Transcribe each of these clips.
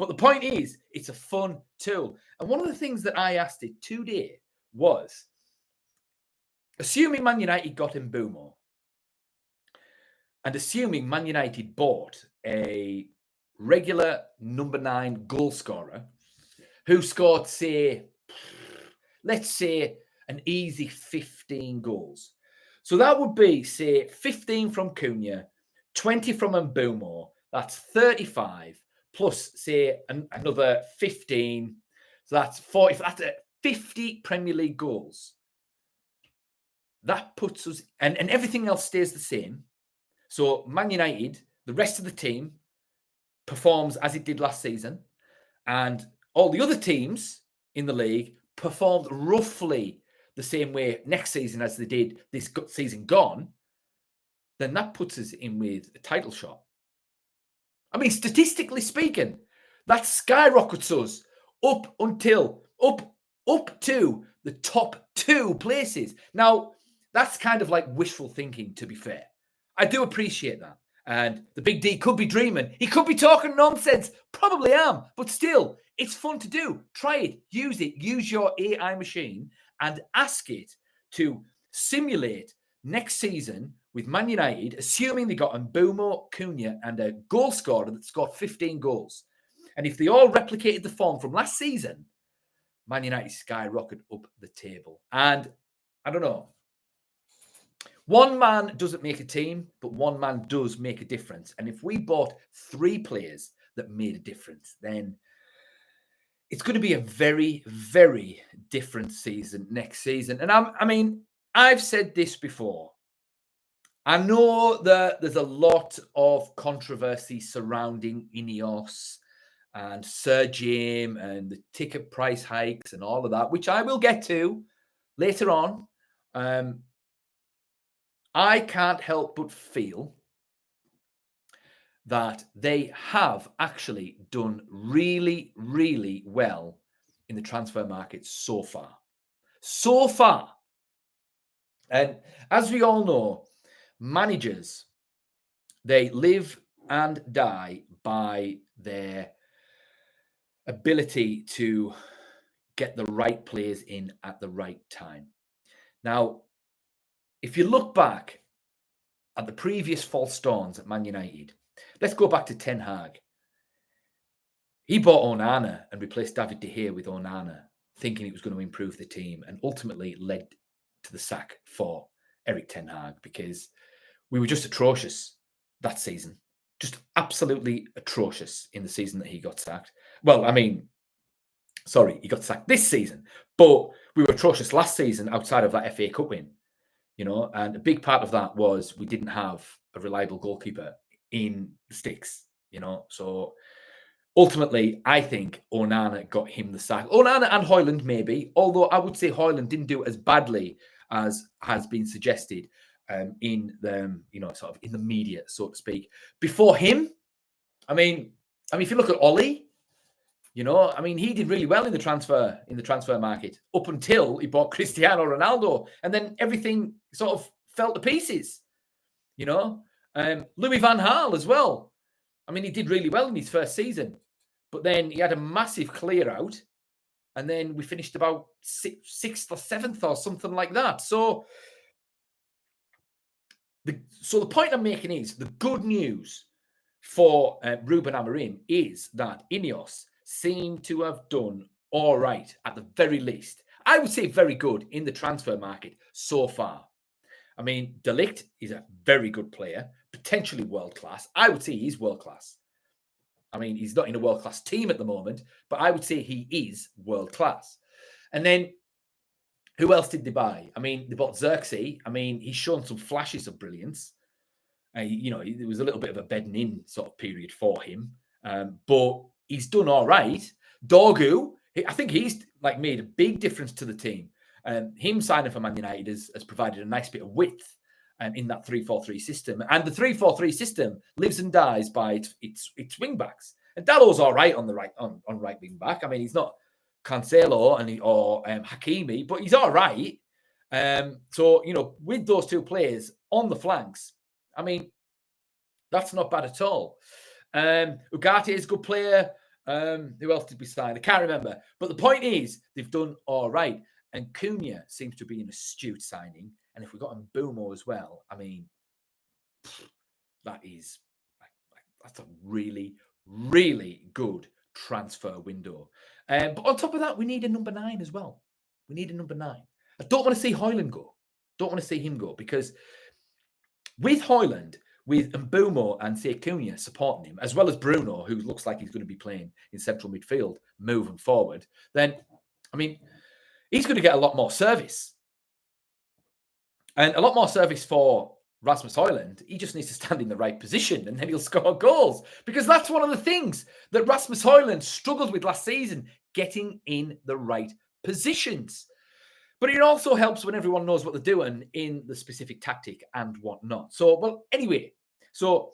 But the point is, it's a fun tool. And one of the things that I asked it today was, assuming Man United got Mbeumo, and assuming Man United bought a regular number 9 goal scorer who scored, let's say, an easy 15 goals. So that would be, say, 15 from Cunha, 20 from Mbeumo. That's 35 plus, say, another 15. So that's 40. That's 50 Premier League goals. That puts us, and everything else stays the same. So Man United, the rest of the team, performs as it did last season, and all the other teams in the league performed roughly the same way next season as they did this season gone, then that puts us in with a title shot. I mean, statistically speaking, that skyrockets us up to the top 2 places. Now, that's kind of like wishful thinking, to be fair. I do appreciate that. And the Big D could be dreaming. He could be talking nonsense. Probably am. But still, it's fun to do. Try it. Use it. Use your AI machine and ask it to simulate next season with Man United, assuming they got Mbeumo, Kounia, and a goal scorer that scored 15 goals. And if they all replicated the form from last season, Man United skyrocketed up the table. And I don't know. One man doesn't make a team, but one man does make a difference. And if we bought 3 players that made a difference, then it's going to be a very, very different season next season. And I've said this before. I know that there's a lot of controversy surrounding Ineos and Sir Jim and the ticket price hikes and all of that, which I will get to later on. I can't help but feel that they have actually done really, really well in the transfer market so far. So far. And as we all know, managers, they live and die by their ability to get the right players in at the right time. Now, if you look back at the previous false dawns at Man United, let's go back to Ten Hag. He bought Onana and replaced David De Gea with Onana, thinking it was going to improve the team, and ultimately led to the sack for Eric Ten Hag because we were just atrocious that season. Just absolutely atrocious in the season that he got sacked. Well, he got sacked this season, but we were atrocious last season outside of that FA Cup win. And a big part of that was we didn't have a reliable goalkeeper in the sticks, So ultimately, I think Onana got him the sack. Onana and Højlund maybe, although I would say Højlund didn't do as badly as has been suggested in the, sort of in the media, so to speak. Before him, if you look at Ollie, he did really well in the transfer market up until he bought Cristiano Ronaldo, and then everything sort of fell to pieces. Louis van Gaal as well. He did really well in his first season, but then he had a massive clear out, and then we finished about sixth or seventh or something like that. So the point I'm making is the good news for Ruben Amorim is that Ineos seem to have done all right, at the very least. I would say very good in the transfer market so far. De Ligt is a very good player, potentially world-class. I would say he's world-class. He's not in a world-class team at the moment, but I would say he is world-class. And then, who else did they buy? They bought Xerxes. He's shown some flashes of brilliance. There was a little bit of a bedding in sort of period for him. But he's done all right. Dorgu, I think he's made a big difference to the team. Him signing for Man United has provided a nice bit of width in that 3-4-3 system. And the 3-4-3 system lives and dies by its wing backs. And Dallow's all right on the right wing back. He's not Cancelo or Hakimi, but he's all right. So with those 2 players on the flanks, that's not bad at all. Ugarte is a good player. Who else did we sign? I can't remember. But the point is, they've done all right. And Cunha seems to be an astute signing. And if we got Mbeumo as well, I mean, that's a really, really good transfer window. But on top of that, we need a number 9 as well. We need a number 9. I don't want to see Højlund go. Don't want to see him go because with Højlund, with Mbeumo and say Cunha supporting him, as well as Bruno, who looks like he's going to be playing in central midfield, moving forward, then, I mean, he's going to get a lot more service. And a lot more service for Rasmus Højlund. He just needs to stand in the right position and then he'll score goals. Because that's one of the things that Rasmus Højlund struggled with last season, getting in the right positions. But it also helps when everyone knows what they're doing in the specific tactic and whatnot. So, well, anyway, so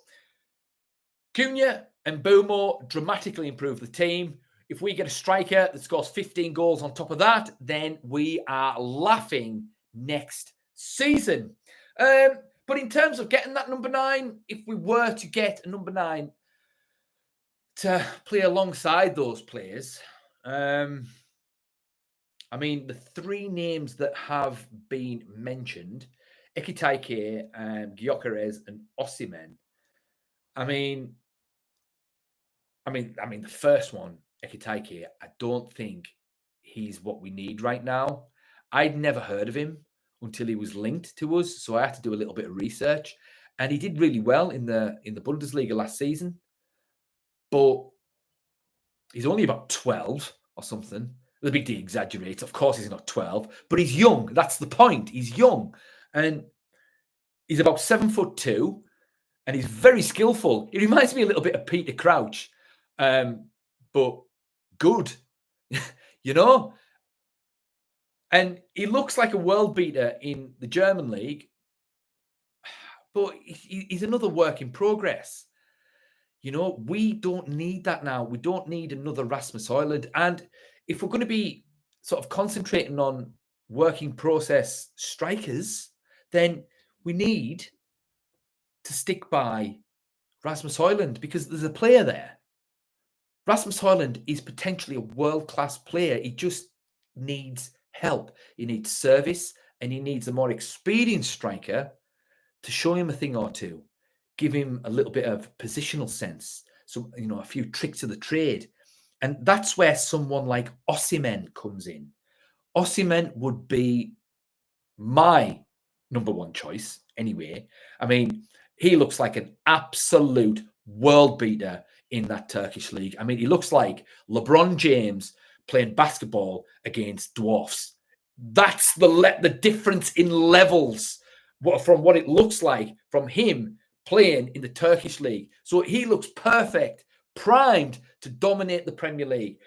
Cunha and Mbeumo dramatically improve the team. If we get a striker that scores 15 goals on top of that, then we are laughing next season. But in terms of getting that number 9, if we were to get a number 9 to play alongside those players, I mean, the 3 names that have been mentioned, Ekitike, Gyökeres, and Osimhen. I mean, the first one, Ekitike, I don't think he's what we need right now. I'd never heard of him until he was linked to us, so I had to do a little bit of research, and he did really well in the Bundesliga last season. But he's only about 12 or something. The big D exaggerates. Of course, he's not 12, but he's young. That's the point. He's young, and he's about 7'2", and he's very skillful. He reminds me a little bit of Peter Crouch, but good, you know. And he looks like a world beater in the German league, but he's another work in progress. You know, we don't need that now. We don't need another Rasmus Højlund. And if we're going to be sort of concentrating on working process strikers, then we need to stick by Rasmus Højlund because there's a player there. Rasmus Højlund is potentially a world-class player. He just needs help. He needs service, and he needs a more experienced striker to show him a thing or two, give him a little bit of positional sense, so a few tricks of the trade. And that's where someone like Osimhen comes in. Osimhen would be my number 1 choice anyway. I mean, he looks like an absolute world beater in that Turkish league. I mean, he looks like LeBron James playing basketball against dwarfs. That's the difference in levels from what it looks like from him playing in the Turkish league. So he looks perfect, primed to dominate the Premier League.